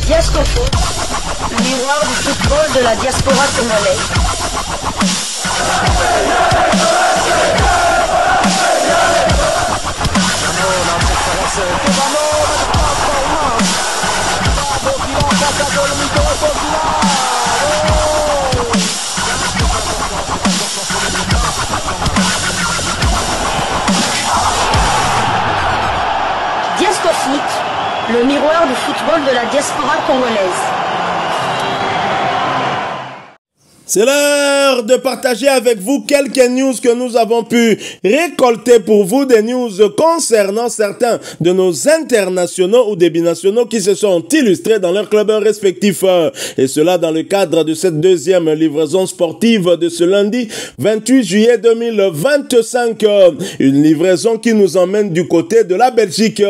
Diascofoot, miroir du football de la diaspora congolaise. Diascofoot, le miroir du football de la diaspora congolaise. C'est l'heure de partager avec vous quelques news que nous avons pu récolter pour vous, des news concernant certains de nos internationaux ou des binationaux qui se sont illustrés dans leurs clubs respectifs. Et cela dans le cadre de cette deuxième livraison sportive de ce lundi 28 juillet 2025. Une livraison qui nous emmène du côté de la Belgique.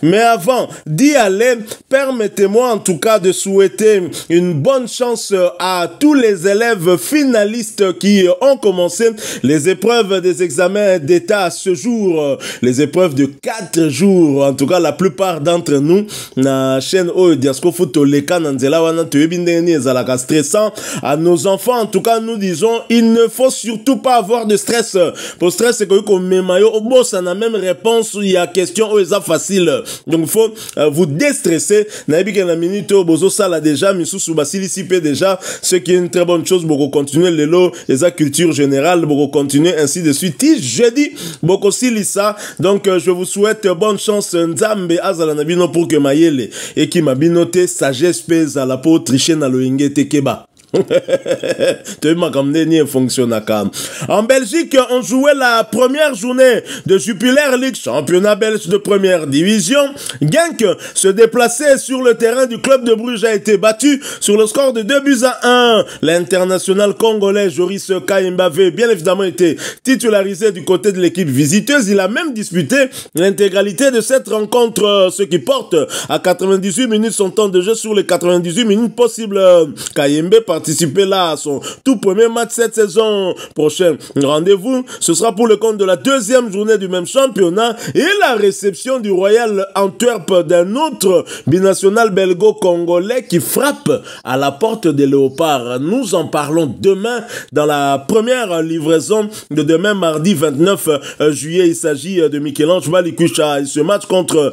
Mais avant d'y aller, permettez-moi en tout cas de souhaiter une bonne chance à tous les élèves finalistes qui ont commencé les épreuves des examens d'État ce jour, les épreuves de 4 jours. En tout cas, la plupart d'entre nous, na chaîne Diascofoot Leka Nanzela wana toyebindeni ezalaka stressant à nos enfants. En tout cas, nous disons, il ne faut surtout pas avoir de stress. Pour stress, c'est que comme memayo, au bout, ça n'a même réponse. Il y a question où est facile. Donc, il faut vous déstresser. Naïbi na minute bozo ça là déjà, misusu basili sipe déjà, ce qui est une très bonne chose. Beaucoup continuer les lots, les culture générale, beaucoup continuer ainsi de suite. Jeudi, beaucoup silisa. Donc, je vous souhaite bonne chance. Nzambe azala nabino pour que mayele et qui m'a binoté sagesse pèse à la peau tricher na loinge tekeba. En Belgique, on jouait la première journée de Jupiler League, championnat belge de première division. Genk se déplaçait sur le terrain du club de Bruges, a été battu sur le score de 2-1. L'international congolais Joris Kaimba avait bien évidemment été titularisé du côté de l'équipe visiteuse. Il a même disputé l'intégralité de cette rencontre, ce qui porte à 98 minutes son temps de jeu sur les 98 minutes possibles. Kaimba participer là à son tout premier match cette saison prochaine. Rendez-vous, ce sera pour le compte de la deuxième journée du même championnat et la réception du Royal Antwerp, d'un autre binational belgo-congolais qui frappe à la porte des Léopards. Nous en parlons demain dans la première livraison de demain mardi 29 juillet. Il s'agit de Michel-Ange Balikucha. Et ce match contre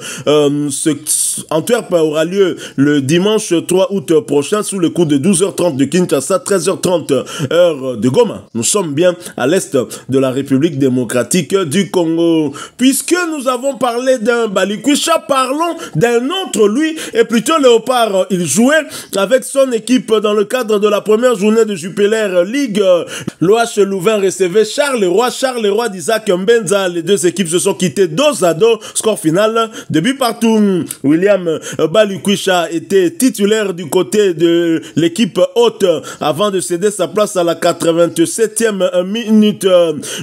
Antwerp aura lieu le dimanche 3 août prochain sous le coup de 12h30 de Kinshasa, 13h30 heure de Goma. Nous sommes bien à l'est de la République démocratique du Congo. Puisque nous avons parlé d'un Balikucha, parlons d'un autre, lui, et plutôt Léopard. Il jouait avec son équipe dans le cadre de la première journée de Jupiler League. L'OH Louvain recevait Charleroi d'Isaac Mbenza. Les deux équipes se sont quittées dos à dos. Score final, 2 buts partout. William Balikucha était titulaire du côté de l'équipe haute avant de céder sa place à la 87e minute.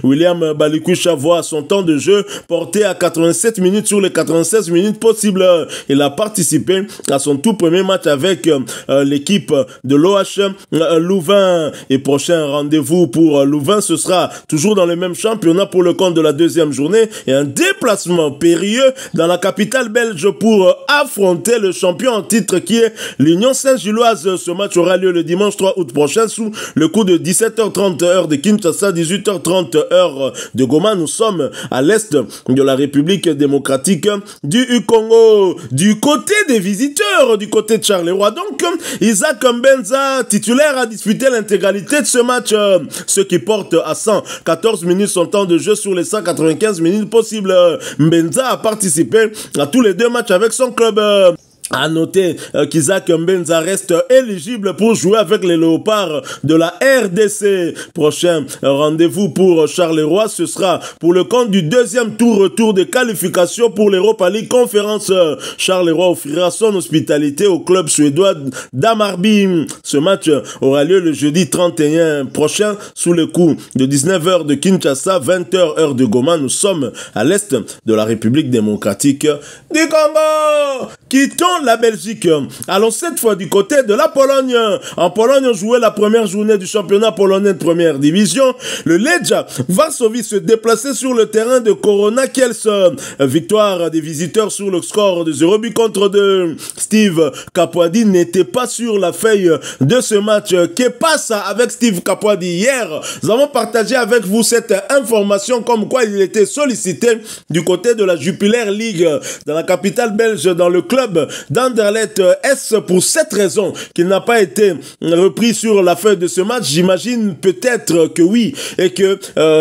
William Balikucha voit son temps de jeu porté à 87 minutes sur les 96 minutes possibles. Il a participé à son tout premier match avec l'équipe de l'OH Louvain. Et prochain rendez-vous pour Louvain, ce sera toujours dans le même championnat pour le compte de la deuxième journée et un déplacement périlleux dans la capitale belge pour affronter le champion en titre qui est l'Union Saint-Gilloise. Ce match aura lieu le dimanche 3 août prochain sous le coup de 17h30 heure de Kinshasa, 18h30 heure de Goma. Nous sommes à l'est de la République démocratique du Congo. Du côté des visiteurs, du côté de Charleroi, donc Isaac Mbenza, titulaire, a disputé l'intégralité de ce match, ce qui porte à 114 minutes son temps de jeu sur les 195 minutes possibles. Mbenza a participé à tous les deux matchs avec son club. À noter qu'Isaac Mbenza reste éligible pour jouer avec les Léopards de la RDC. Prochain rendez-vous pour Charleroi, ce sera pour le compte du deuxième retour de qualification pour l'Europa League Conférence. Charleroi offrira son hospitalité au club suédois d'Amarby. Ce match aura lieu le jeudi 31 prochain sous le coup de 19h de Kinshasa, 20h heure de Goma. Nous sommes à l'est de la République démocratique du Congo. Quittons la Belgique. Allons cette fois du côté de la Pologne. En Pologne, on jouait la première journée du championnat polonais de première division. Le Legia Varsovie se déplaçait sur le terrain de Korona Kielce. Victoire des visiteurs sur le score de 0 but contre 2. Steve Kapwadi n'était pas sur la feuille de ce match. Que passe avec Steve Kapwadi? Hier, nous avons partagé avec vous cette information comme quoi il était sollicité du côté de la Jupiler League dans la capitale belge, dans le club d'Anderlecht. Est-ce pour cette raison qu'il n'a pas été repris sur la feuille de ce match? J'imagine peut-être que oui, et que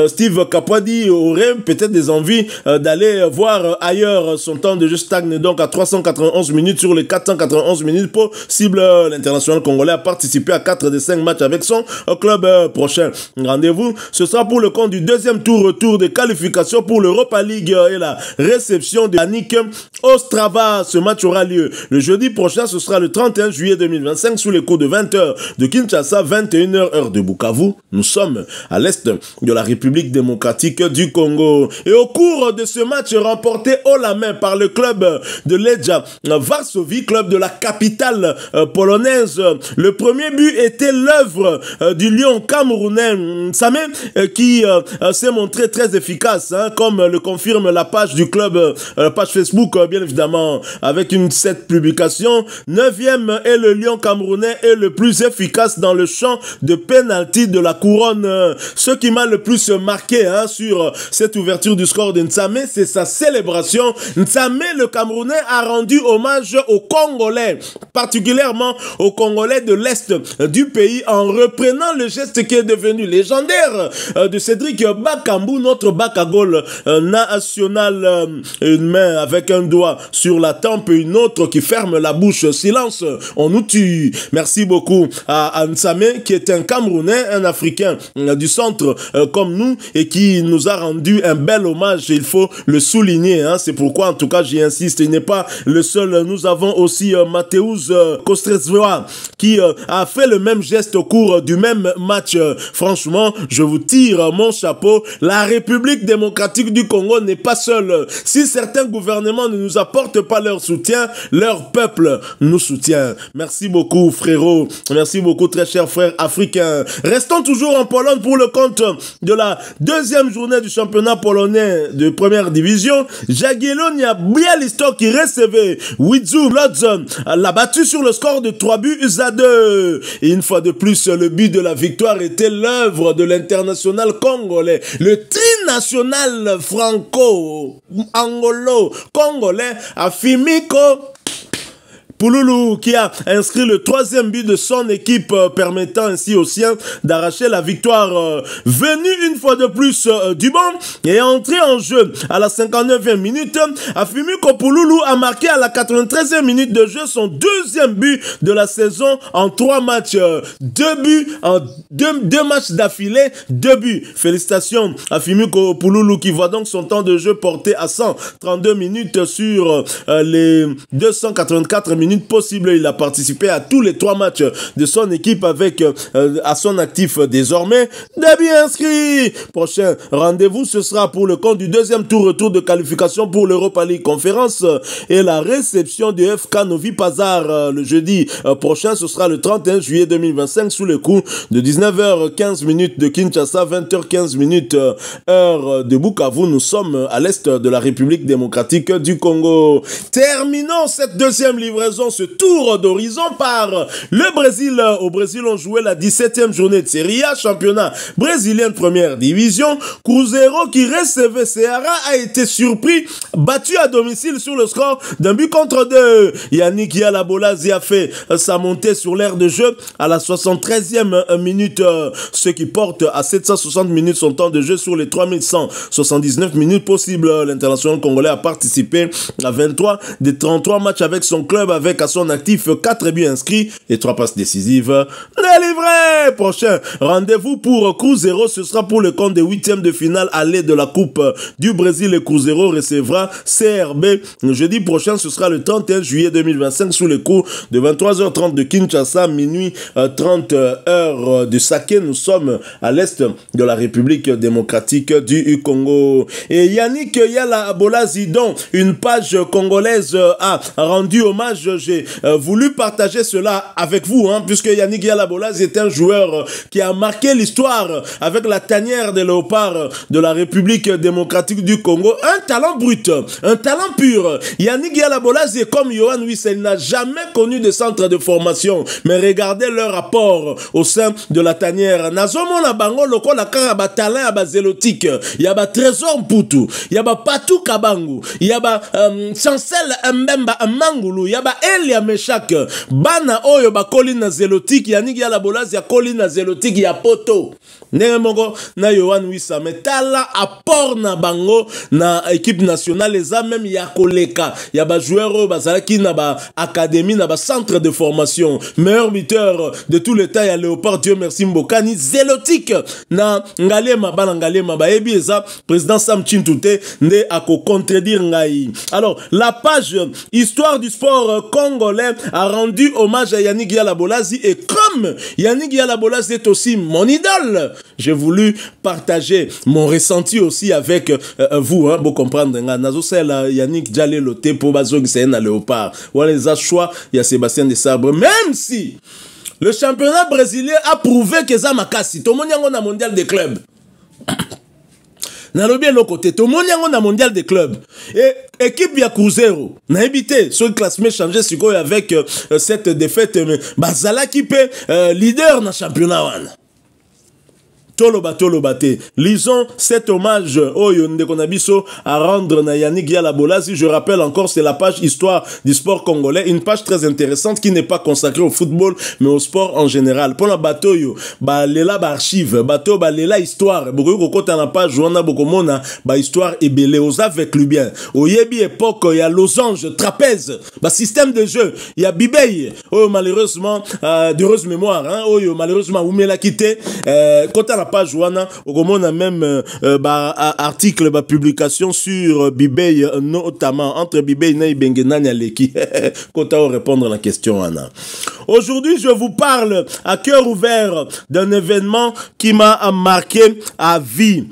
Steve Kapwadi aurait peut-être des envies d'aller voir ailleurs. Son temps de jeu stagne donc à 391 minutes sur les 491 minutes possibles. L'international congolais a participé à 4 des 5 matchs avec son club. Prochain rendez-vous, ce sera pour le compte du deuxième retour de qualification pour l'Europa League et la réception de Yannick Ostrava. Ce match aura lieu le jeudi prochain, ce sera le 31 juillet 2025 sous les coups de 20h de Kinshasa, 21h heure de Bukavu. Nous sommes à l'est de la République démocratique du Congo. Et au cours de ce match remporté haut la main par le club de Legia Varsovie, club de la capitale polonaise, le premier but était l'œuvre du lion camerounais Nsamé qui s'est montré très efficace, comme le confirme la page du club, la page Facebook bien évidemment, avec cette publication. 9e et le lion camerounais est le plus efficace dans le champ de pénalty de la couronne. Ce qui m'a le plus marqué sur cette ouverture du score de Nsamé, c'est sa célébration. Nsamé, le Camerounais, a rendu hommage aux Congolais, particulièrement aux Congolais de l'Est du pays, en reprenant le geste qui est devenu légendaire de Cédric Bakambu, notre Bakagol national. Une main avec un doigt sur la tempe et une autre qui ferme la bouche. Silence, on nous tue. Merci beaucoup à Nsamé, qui est un Camerounais, un Africain du centre comme nous, et qui nous a rendu un bel hommage. Il faut le souligner. C'est pourquoi, en tout cas, j'y insiste. Il n'est pas le seul. Nous avons aussi Mateusz Kostrezoa qui a fait le même geste au cours du même match. Franchement, je vous tire mon chapeau. La République démocratique du Congo n'est pas seule. Si certains gouvernements ne nous apportent pas leur soutien, leur peuple nous soutient. Merci beaucoup, frérot. Merci beaucoup, très chers frères africains. Restons toujours en Pologne pour le compte de la deuxième journée du championnat polonais de première division. Jagiellonia Bialystok qui recevait Widzew Łódź l'a battu sur le score de 3 buts à 2. Et une fois de plus, le but de la victoire était l'œuvre de l'international congolais, le trinational franco-angolo-congolais Afimiko Pouloulou, qui a inscrit le 3e but de son équipe, permettant ainsi aux siens d'arracher la victoire. Venu une fois de plus du banc et entré en jeu à la 59e minute, Afimiko Pouloulou a marqué à la 93e minute de jeu son 2e but de la saison en 3 matchs. 2 buts en 2 matchs d'affilée, 2 buts. Félicitations à Afimiko Pouloulou qui voit donc son temps de jeu porté à 132 minutes sur les 284 minutes possible. Il a participé à tous les 3 matchs de son équipe avec à son actif désormais des buts inscrits. Prochain rendez-vous, ce sera pour le compte du deuxième retour de qualification pour l'Europa League Conférence et la réception du FK Novi Pazar le jeudi prochain. Ce sera le 31 juillet 2025 sous le coup de 19h15 de Kinshasa, 20h15 heure de Bukavu. Nous sommes à l'est de la République démocratique du Congo. Terminons cette deuxième livraison, ce tour d'horizon par le Brésil. Au Brésil, on jouait la 17e journée de Serie A, championnat brésilien de première division. Cruzeiro qui recevait Ceará a été surpris, battu à domicile sur le score d'un but contre 2. Yannick Yalabolazzi a fait sa montée sur l'aire de jeu à la 73e minute, ce qui porte à 760 minutes son temps de jeu sur les 3179 minutes possibles. L'international congolais a participé à 23 des 33 matchs avec son club, avec à son actif 4 buts inscrits et 3 passes décisives délivrées. Prochain rendez-vous pour Cruzeiro, ce sera pour le compte des 8e de finale aller de la Coupe du Brésil. Et Cruzeiro recevra CRB jeudi prochain, ce sera le 31 juillet 2025 sous les coups de 23h30 de Kinshasa, minuit 30 heure de Saké. Nous sommes à l'est de la République démocratique du Congo. Et Yannick Yalabolazzi, dont une page congolaise a rendu hommage j'ai voulu partager cela avec vous, hein, puisque Yannick Yala-Bolaz est un joueur qui a marqué l'histoire avec la tanière des léopards de la République démocratique du Congo. Un talent brut, un talent pur. Yannick Yala-Bolaz est comme Yohan Wissa, il n'a jamais connu de centre de formation, mais regardez leur apport au sein de la tanière. Nazomo na bango loko la kara talent ya zélotique, il y a Trésor Mputu, il y a Patou Kabangu, il y a Chancel Mbemba Mangulu, il y a Elia Meshak, bana oyo ba kolina zélotique, Yannick Yala-Bolaz ya kolina zélotique ya poto. Ndenge moko na Yohan Wissa, mais tala apport na bango na équipe nationale eza même ya koleka, ya ba joueur bazalaki na ba académie na ba centre de formation. Meilleur buteur de tout le temps ya Léopard, Dieu merci Mbokani, zélotique na Ngalema bana Ngalema ba ebi eza président Sam Chintouté nde ako contredire ngai. Alors la page Histoire du sport congolais a rendu hommage à Yannick Yala-Bolaz, et comme Yannick Yala-Bolaz est aussi mon idole, j'ai voulu partager mon ressenti aussi avec vous, hein, pour comprendre. Nazo sela Yannick Djalé loté pour bazog c'est un Léopard. Voilà les choix, il y a Sébastien Desabre. Même si le championnat brésilien a prouvé que ça makasi, tout le monde y a un mondial des clubs. Dans le bien côté, tout le monde y a un mondial des clubs. Et équipe ya Cruzeiro, n'a évité ce classement changé avec cette défaite, mais Bazala qui peut leader dans le championnat. Tolobate. Lisons cet hommage Oyo Ndekonabiso à rendre na Yannick Yala-Bolaz. Je rappelle encore, c'est la page Histoire du sport congolais, une page très intéressante qui n'est pas consacrée au football mais au sport en général. Pour la bateau yo, ba lela ba archive, bateau ba lela histoire. Beaucoup kokota na page on a beaucoup mona ba histoire et belé aux avec lui bien. Au yebi époque il y a losange, trapèze, ba système de jeu, il y a Bibey. Oh malheureusement d'heureuse mémoire, hein. Oh malheureusement ou me l'a quitté. Kota la page Joana, on a même article, publication sur Bibey, notamment entre Bibey et Bengenani Aleki. Quand on répondre à la question, Anna. Aujourd'hui, je vous parle à cœur ouvert d'un événement qui m'a marqué à vie.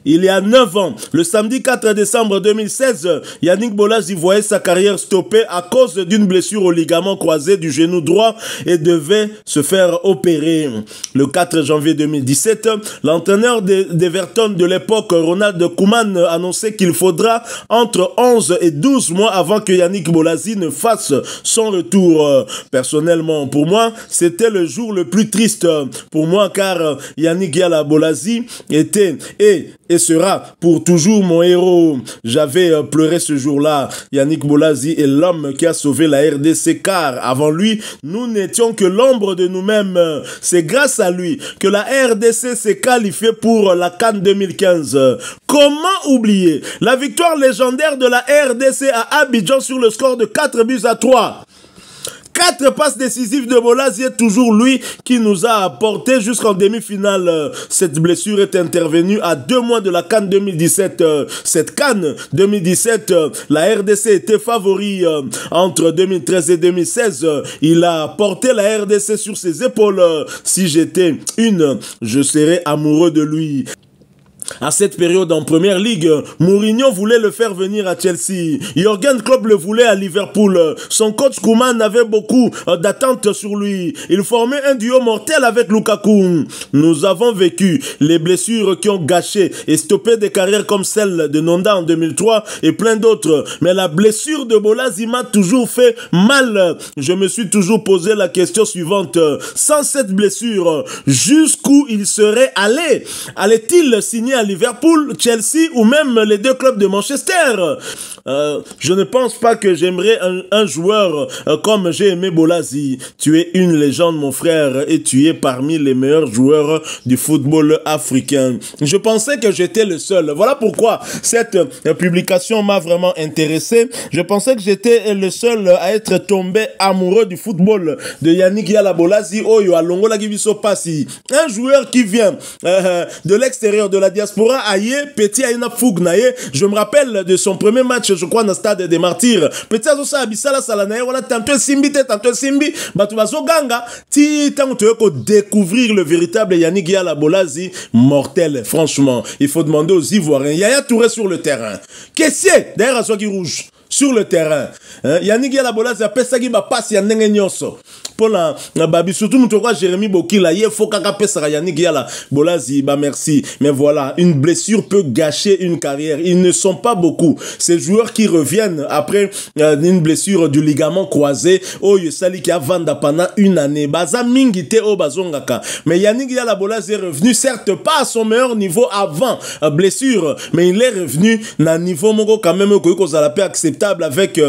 Il y a 9 ans, le samedi 4 décembre 2016, Yannick Bolaz y voyait sa carrière stoppée à cause d'une blessure au ligament croisé du genou droit et devait se faire opérer. Le 4 janvier 2017, l'entraîneur d'Everton de l'époque, Ronald Koeman, annonçait qu'il faudra entre 11 et 12 mois avant que Yannick Bolaz ne fasse son retour. Personnellement, pour moi, c'était le jour le plus triste pour moi car Yannick Yala-Bolaz était et sera pour toujours mon héros. J'avais pleuré ce jour-là. Yannick Bolaz est l'homme qui a sauvé la RDC car avant lui, nous n'étions que l'ombre de nous-mêmes. C'est grâce à lui que la RDC s'est qualifiée pour la CAN 2015. Comment oublier la victoire légendaire de la RDC à Abidjan sur le score de 4-3. 4 passes décisives de Bolaz, est toujours lui qui nous a apporté jusqu'en demi-finale. Cette blessure est intervenue à 2 mois de la CAN 2017. Cette CAN 2017, la RDC était favori entre 2013 et 2016. Il a porté la RDC sur ses épaules. Si j'étais je serais amoureux de lui. À cette période en première ligue, Mourinho voulait le faire venir à Chelsea. Jürgen Klopp le voulait à Liverpool. Son coach Koeman avait beaucoup d'attentes sur lui. Il formait un duo mortel avec Lukaku. Nous avons vécu les blessures qui ont gâché et stoppé des carrières comme celle de Nonda en 2003 et plein d'autres. Mais la blessure de Bolaz m'a toujours fait mal. Je me suis toujours posé la question suivante. Sans cette blessure, jusqu'où il serait allé? Allait-il signer à Liverpool, Chelsea ou même les 2 clubs de Manchester? Je ne pense pas que j'aimerais un joueur comme j'ai aimé Bolaz. Tu es une légende mon frère et tu es parmi les meilleurs joueurs du football africain. Je pensais que j'étais le seul. Voilà pourquoi cette publication m'a vraiment intéressé. Je pensais que j'étais le seul à être tombé amoureux du football de Yannick Yala-Bolaz. Oyo alongola gibiso pasi. Un joueur qui vient de l'extérieur de la diaspora aïe, petit aïna fougnaye. Je me rappelle de son premier match, je crois, dans le stade des Martyrs. Petit azosa abisala salanaye, voilà, tantôt simbi, batubazo ganga, ti tant que découvrir le véritable Yannick Yala-Bolaz, mortel, franchement. Il faut demander aux Ivoiriens. Yaya Touré sur le terrain. Qu'est-ce que c'est? D'ailleurs, à soi qui rouge. sur le terrain. Yannick Yalabolas a pesaki ba passe ya ndenge nyonso. Pour la babi surtout nous quoi Jérémy Bokila, il faut kaka pesara Yannick Yalabolas ba merci. Mais voilà, une blessure peut gâcher une carrière. Ils ne sont pas beaucoup. Ces joueurs qui reviennent après une blessure du ligament croisé, oh Yesali qui a vanda pendant une année. Baza mingite o bazongaka. Mais Yannick Yalabolas est revenu certes pas à son meilleur niveau avant blessure, mais il est revenu à un niveau moko quand même que ça l'a pas acceptable avec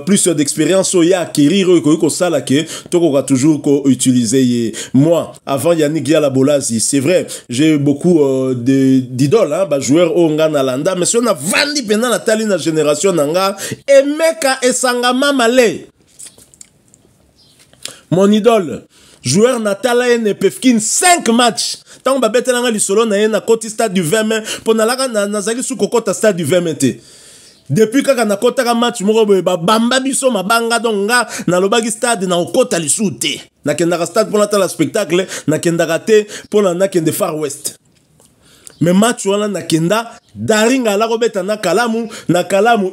plus d'expérience au ya acquérir que ça là que toko va toujours utiliser. Moi avant Yannick Yalabolas, c'est vrai, j'ai beaucoup d'idoles hein, bah joueurs au Nganalanda, mais si on a vandi pendant la tali na génération nanga et meka esangama malé. Mon idole joueur Natala Nepefkin 5 matchs. Tant que bête langa lisolo na na côté stade du 20 mai pour na zali sous kokota stade du 20 mai. Depuis kaka na kota ka match moko boye ba bamba biso mabanga donga na lobaki stade na okota lisute. Na kenda stade pour la spectacle na kenda te pour na kende Far West. Mais match wana na kenda daringa la robeta na kalamu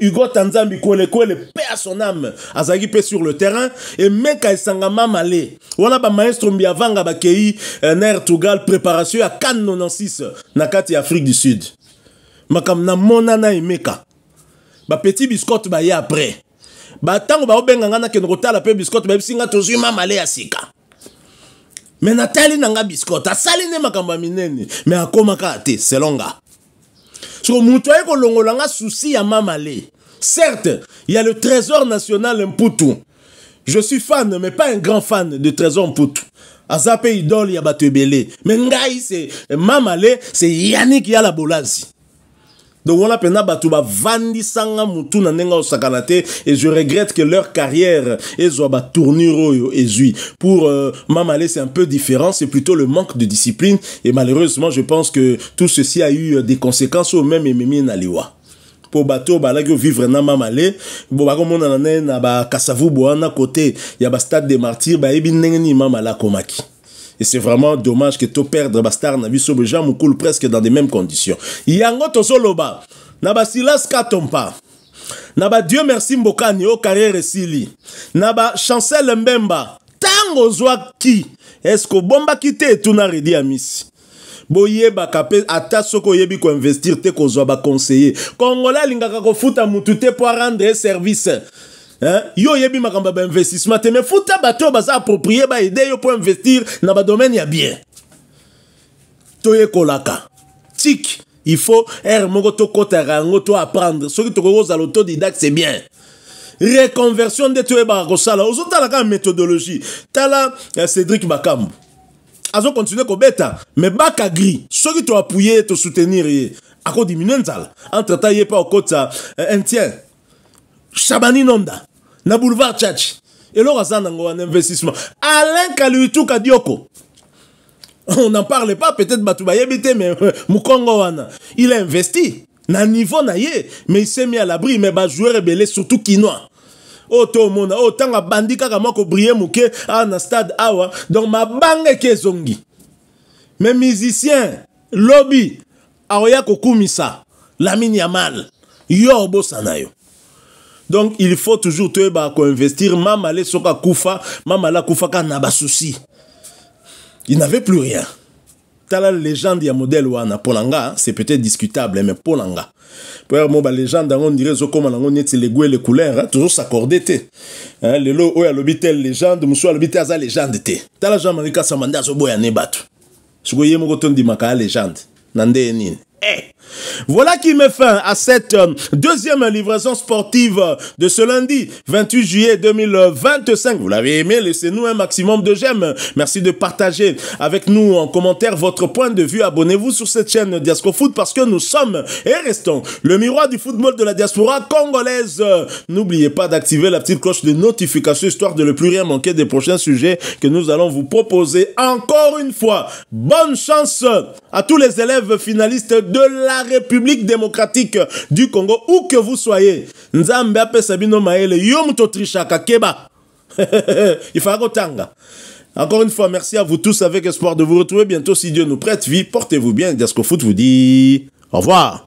Hugo Tanzambi kwele paix à son âme azaki paix sur le terrain et meka esangama malé wana ba maestro mbiavanga ba kei na Tugal préparation à CAN 96 na kati Afrique du Sud makam na monana emeka ba petit biscotte ba ya après ba tango ba obenganga na kendo kotala pe biscotte ba bisinga tozuma malé asika. Mais Nathalie nanga biscotte asali ne makamba minene mais akomaka ate selonga so muto eko longolanga souci ya mamale. Certes il y a le trésor national Mputu, je suis fan mais pas un grand fan de trésor Mputu azape idole ya batebele mais ngai c'est mamale c'est Yannick Yalabolas. Donc on a pena batuba vandi sanga mutu na nenga osakanate et je regrette que leur carrière ezoba tournure ezui. Pour Mamale c'est un peu différent, c'est plutôt le manque de discipline et malheureusement je pense que tout ceci a eu des conséquences au même Ememi Naliwa. Pour bateau balagio vivre na Mamale, bo ba komona na ba Kasavu boana côté ya ba stade des martyrs ba ebi nengeni Mamala komaki. Et c'est vraiment dommage que tout perdre Bastard na biso beja moukoul presque dans les mêmes conditions. Yango tozoloba naba Silas Katompa naba Dieu merci Mbokani o carrière sili naba Chancel Mbemba tango zwa ki est-ce que bomba kite tuna redi amisi boye ba kapé ata soko yebi ko investir te ko zwa ba conseiller Kongola lingaka ko futa mutu te pour rendre service. Hein? Yo yebi makamba ba investissement te mais futa bato baza approprié ba aider yo pour investir na ba domaine ya bien. Toye kolaka. Tic, il faut moko to kota rango to apprendre. Ce qui to ko za l'autodidacte c'est bien. Reconversion de toye ba ko sala. Ozota la méthodologie. Tala Cédric Bakambu. Azo continuer ko beta mais baka gris. Ce qui to appuyer to soutenir a ko diminuer nzala. Entre temps pas au kota un tien. Chabani Nonda, na boulevard Tchatch. Et là, on a un investissement. Alain Kaluitou Kadioko. On n'en parle pas, peut-être Batouba Yebite, mais Mukongo Wana. Il a investi. Na niveau na ye, mais il s'est mis à l'abri, mais bah joueur rebelle, surtout Kinois. Oh, to mona, oh, tanga bandika kama ko briller mouke, ah, na stade awa. Donc, ma bange ke zongi. Mais musiciens, lobby, aoya kokumisa, Lamine Yamal, yo bosanayo. Donc il faut toujours te investir. Mamale soka kufa, mamala kufa ka na ba souci. Il n'avait plus rien. T'as la légende ya modèle wana Polanga, c'est peut-être discutable mais Polanga. Pour moi ba légende on dirait zo comme on net les goûts et les couleurs, toujours s'accorder te. Hein, le lo oya lobitel légende, muso lobitel za légende te. T'as la jambe ka samanda zo boya ne batu. Sugoye mo goton di maka légende. Nande nini. Voilà qui met fin à cette deuxième livraison sportive de ce lundi 28 juillet 2025. Vous l'avez aimé, laissez-nous un maximum de j'aime. Merci de partager avec nous en commentaire votre point de vue. Abonnez-vous sur cette chaîne Diasco Foot parce que nous sommes et restons le miroir du football de la diaspora congolaise. N'oubliez pas d'activer la petite cloche de notification histoire de ne plus rien manquer des prochains sujets que nous allons vous proposer. Encore une fois, bonne chance à tous les élèves finalistes de la République démocratique du Congo, où que vous soyez. Nzambe ape sabino maele, yom totrishaka keba. Il faut agotanga. Encore une fois, merci à vous tous avec espoir de vous retrouver bientôt si Dieu nous prête vie. Portez-vous bien. Diasco Foot vous dit au revoir.